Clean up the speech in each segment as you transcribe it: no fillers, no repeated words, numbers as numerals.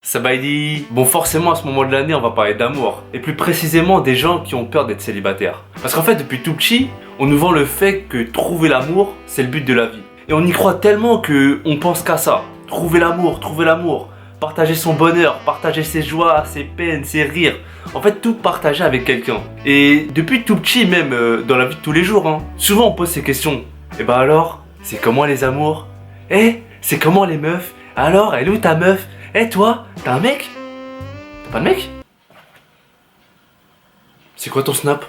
Sabaidi. Bon, forcément, à ce moment de l'année, on va parler d'amour. Et plus précisément, des gens qui ont peur d'être célibataires. Parce qu'en fait, depuis tout petit, on nous vend le fait que trouver l'amour, c'est le but de la vie. Et on y croit tellement qu'on pense qu'à ça. Trouver l'amour, partager son bonheur, partager ses joies, ses peines, ses rires. En fait, tout partager avec quelqu'un. Et depuis tout petit, même dans la vie de tous les jours, souvent on pose ces questions. Et bah alors, c'est comment les amours? C'est comment les meufs? Alors, elle est où ta meuf? Toi, t'as un mec? T'as pas de mec? C'est quoi ton snap?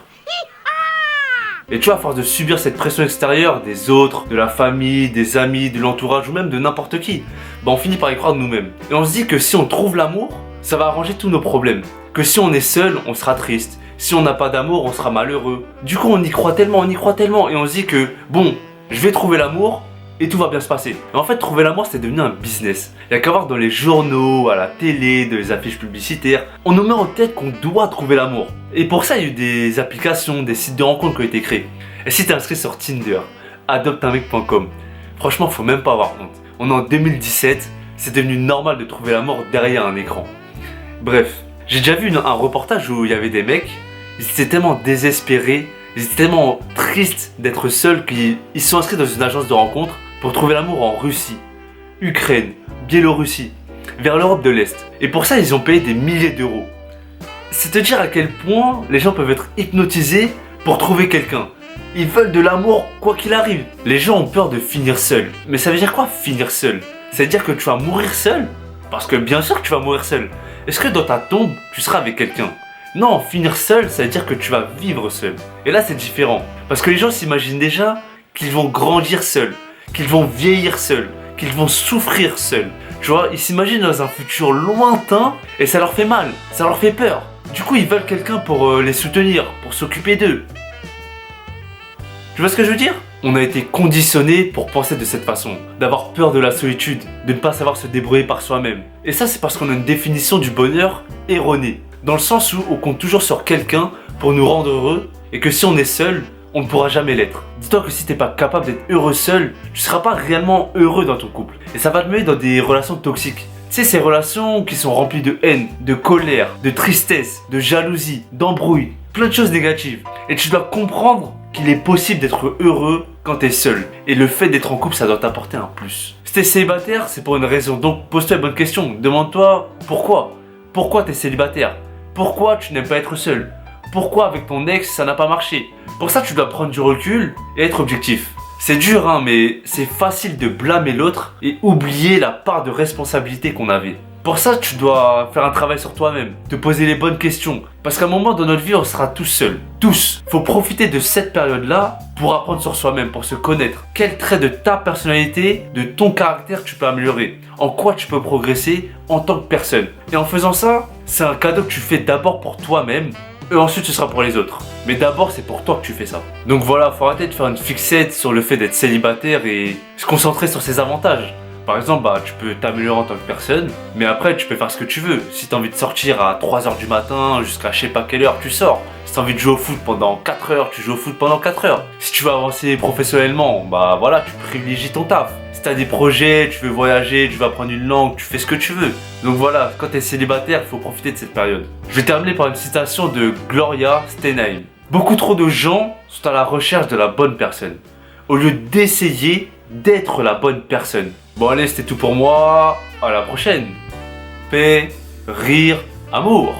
Et tu vois, à force de subir cette pression extérieure des autres, de la famille, des amis, de l'entourage ou même de n'importe qui, on finit par y croire de nous-mêmes. Et on se dit que si on trouve l'amour, ça va arranger tous nos problèmes. Que si on est seul, on sera triste. Si on n'a pas d'amour, on sera malheureux. Du coup, on y croit tellement, et on se dit que, bon, je vais trouver l'amour, et tout va bien se passer. Et en fait, trouver l'amour, c'est devenu un business. Il n'y a qu'à voir dans les journaux, à la télé, dans les affiches publicitaires. On nous met en tête qu'on doit trouver l'amour. Et pour ça, il y a eu des applications, des sites de rencontres qui ont été créés. Et si t'es inscrit sur Tinder, adopteunmec.com, franchement, faut même pas avoir honte. On est en 2017, c'est devenu normal de trouver l'amour derrière un écran. Bref, j'ai déjà vu un reportage où il y avait des mecs, ils étaient tellement désespérés, ils étaient tellement tristes d'être seuls qu'ils se sont inscrits dans une agence de rencontre pour trouver l'amour en Russie, Ukraine, Biélorussie, vers l'Europe de l'Est. Et pour ça, ils ont payé des milliers d'euros. C'est te dire à quel point les gens peuvent être hypnotisés pour trouver quelqu'un. Ils veulent de l'amour quoi qu'il arrive. Les gens ont peur de finir seul. Mais ça veut dire quoi finir seul? Ça veut dire que tu vas mourir seul? Parce que bien sûr que tu vas mourir seul. Est-ce que dans ta tombe, tu seras avec quelqu'un? Non, finir seul, ça veut dire que tu vas vivre seul. Et là, c'est différent. Parce que les gens s'imaginent déjà qu'ils vont grandir seuls, qu'ils vont vieillir seuls, qu'ils vont souffrir seuls. Tu vois, ils s'imaginent dans un futur lointain et ça leur fait mal, ça leur fait peur. Du coup, ils veulent quelqu'un pour les soutenir, pour s'occuper d'eux. Tu vois ce que je veux dire? On a été conditionné pour penser de cette façon, d'avoir peur de la solitude, de ne pas savoir se débrouiller par soi-même. Et ça, c'est parce qu'on a une définition du bonheur erronée. Dans le sens où on compte toujours sur quelqu'un pour nous rendre heureux et que si on est seul, on ne pourra jamais l'être. Dis-toi que si t'es pas capable d'être heureux seul, tu seras pas réellement heureux dans ton couple. Et ça va te mener dans des relations toxiques. Tu sais, ces relations qui sont remplies de haine, de colère, de tristesse, de jalousie, d'embrouille, plein de choses négatives. Et tu dois comprendre qu'il est possible d'être heureux quand t'es seul. Et le fait d'être en couple, ça doit t'apporter un plus. Si t'es célibataire, c'est pour une raison. Donc pose-toi une bonne question. Demande-toi pourquoi. Pourquoi t'es célibataire? Pourquoi tu n'aimes pas être seul? Pourquoi avec ton ex ça n'a pas marché? Pour ça tu dois prendre du recul et être objectif. C'est dur mais c'est facile de blâmer l'autre et oublier la part de responsabilité qu'on avait. Pour ça tu dois faire un travail sur toi-même, te poser les bonnes questions. Parce qu'à un moment dans notre vie on sera tous seuls. Tous. Faut profiter de cette période-là pour apprendre sur soi-même, pour se connaître. Quel trait de ta personnalité, de ton caractère tu peux améliorer? En quoi tu peux progresser en tant que personne? Et en faisant ça, c'est un cadeau que tu fais d'abord pour toi-même. Et ensuite ce sera pour les autres. Mais d'abord c'est pour toi que tu fais ça. Donc voilà, faut arrêter de faire une fixette sur le fait d'être célibataire et se concentrer sur ses avantages. Par exemple, tu peux t'améliorer en tant que personne, mais après tu peux faire ce que tu veux. Si tu as envie de sortir à 3h du matin jusqu'à je sais pas quelle heure, tu sors. Si tu as envie de jouer au foot pendant 4 heures, tu joues au foot pendant 4 heures. Si tu veux avancer professionnellement, voilà, tu privilégies ton taf. Si tu as des projets, tu veux voyager, tu veux apprendre une langue, tu fais ce que tu veux. Donc voilà, quand tu es célibataire, il faut profiter de cette période. Je vais terminer par une citation de Gloria Steinem. Beaucoup trop de gens sont à la recherche de la bonne personne, au lieu d'essayer d'être la bonne personne. Bon allez, c'était tout pour moi, à la prochaine. Paix, rire, amour.